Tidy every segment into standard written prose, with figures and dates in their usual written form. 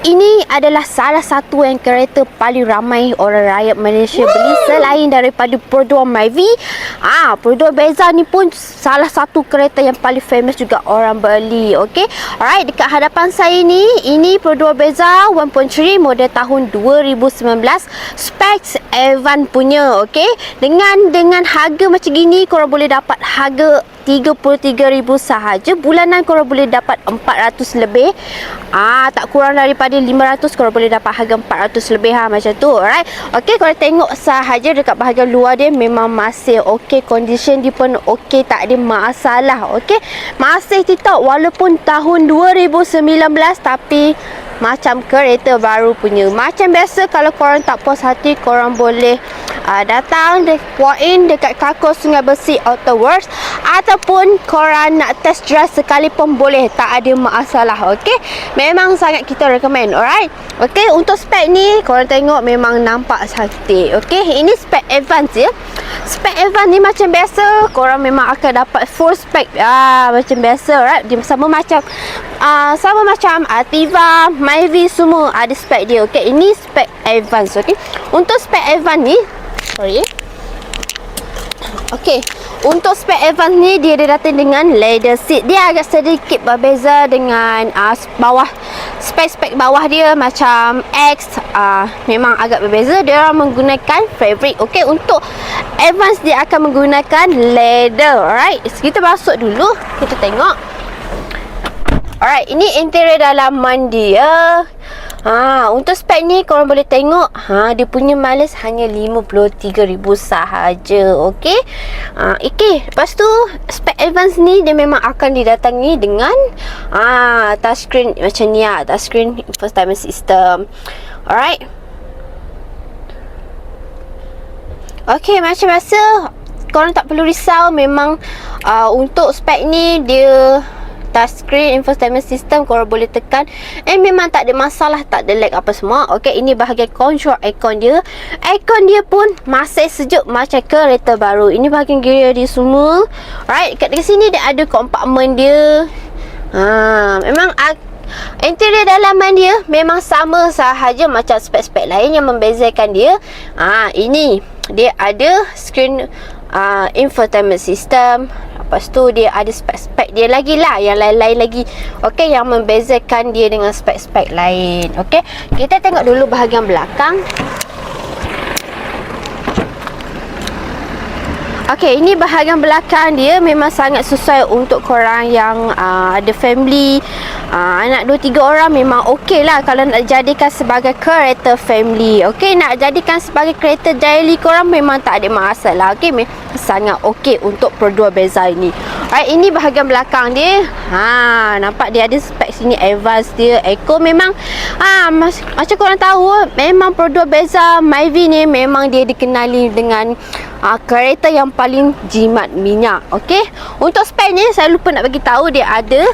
ini adalah salah satu yang kereta paling ramai orang rakyat Malaysia beli selain daripada Perodua Myvi. Perodua Beza ni pun salah satu kereta yang paling famous juga orang beli. Okey. Alright, dekat hadapan saya ni, ini Perodua Beza 1.3 model tahun 2019. Specs Evan punya, okey. Dengan harga macam gini, korang boleh dapat harga 33,000 sahaja. Bulanan korang boleh dapat 400 lebih. Tak kurang daripada 500, korang boleh dapat harga 400 lebih macam tu. Alright. Okey, korang tengok sahaja dekat bahagian luar dia memang masih okey, condition dia pun okey, tak ada masalah. Okey. Masih TikTok walaupun tahun 2019 tapi macam kereta baru punya. Macam biasa, kalau korang tak puas hati, korang boleh datang walk in dekat Kako Sungai Besi Auto Works, ataupun korang nak test drive sekalipun boleh, tak ada masalah. Okey, memang sangat kita recommend. Alright. Okey, untuk spek ni korang tengok memang nampak cantik. Okey, ini spek advance ya. Spek advance ni macam biasa, korang memang akan dapat full spek macam biasa. Alright, dia sama macam Ativa, Myvi, semua ada spek dia. Okey, ini spek advance. Okey, untuk spek advance ni, okey, untuk spek advance ni dia datang dengan leather seat. Dia agak sedikit berbeza dengan bawah. Spek bawah dia macam X, memang agak berbeza. Dia orang menggunakan fabric. Okey, untuk advance dia akan menggunakan leather. Alright, kita masuk dulu, kita tengok. Alright, ini interior dalaman dia. Untuk spek ni korang boleh tengok, dia punya mileage hanya 53,000 sahaja. Okey. Lepas tu spek advance ni dia memang akan didatangi dengan touchscreen macam ni touchscreen infotainment system. Alright. Okey, macam biasa korang tak perlu risau. Memang untuk spek ni dia touchscreen infotainment system, korang boleh tekan memang tak ada masalah, tak ada lag apa semua. Okey, ini bahagian control aircon dia. Aircon dia pun masih sejuk macam kereta baru. Ini bahagian gear dia semua. Alright, kat sini dia ada kompartmen dia. Memang interior dalaman dia memang sama sahaja macam spek-spek lain. Yang membezakan dia, ini dia ada screen infotainment system. Lepas tu dia ada spek-spek dia lagi lah, yang lain-lain lagi. Okey, yang membezakan dia dengan spek-spek lain. Okey, kita tengok dulu bahagian belakang. Okey, ini bahagian belakang dia memang sangat sesuai untuk korang yang ada family, anak 2-3 orang. Memang okey lah kalau nak jadikan sebagai kereta family. Okey, nak jadikan sebagai kereta daily korang memang tak ada masalah. Okey, sangat okey untuk Perodua Beza ini. Alright, ini bahagian belakang dia. Nampak dia ada spek sini advance dia. Eco memang macam korang tahu, memang Perodua Beza Myvi ni memang dia dikenali dengan kereta yang paling jimat minyak. Okey, untuk spek ni saya lupa nak bagi tahu, dia ada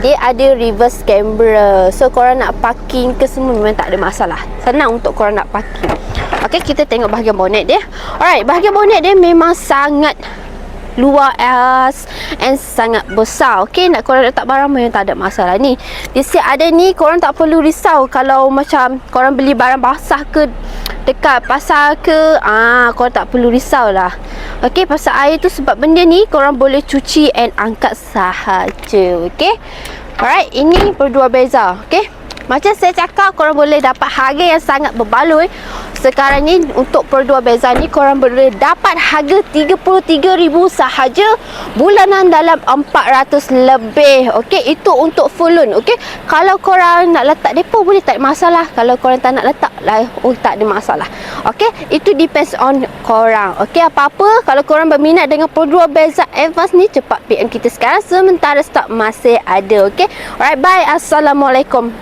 dia ada reverse camera. So korang nak parking ke semua memang tak ada masalah. Senang untuk korang nak parking. Okey, kita tengok bahagian bonnet dia. Alright, bahagian bonnet dia memang sangat luas and sangat besar. Okey, nak korang letak barang memang tak ada masalah. Ni dia siap ada ni, korang tak perlu risau kalau macam korang beli barang basah ke dekat pasar ke, korang tak perlu risau lah. Okey, pasal air tu sebab benda ni korang boleh cuci and angkat sahaja. Okey. Alright, ini Perodua Beza. Okey, macam saya cakap, korang boleh dapat harga yang sangat berbaloi. Sekarang ni untuk Perodua Beza ni korang boleh dapat harga 33,000 sahaja. Bulanan dalam 400 lebih. Okey, itu untuk full loan. Okey, kalau korang nak letak depo boleh, tak ada masalah. Kalau korang tak nak letak tak ada masalah. Okey, itu depends on korang. Okey, apa-apa kalau korang berminat dengan Perodua Beza advance ni, cepat PM kita sekarang sementara stok masih ada. Okey. Alright, bye. Assalamualaikum.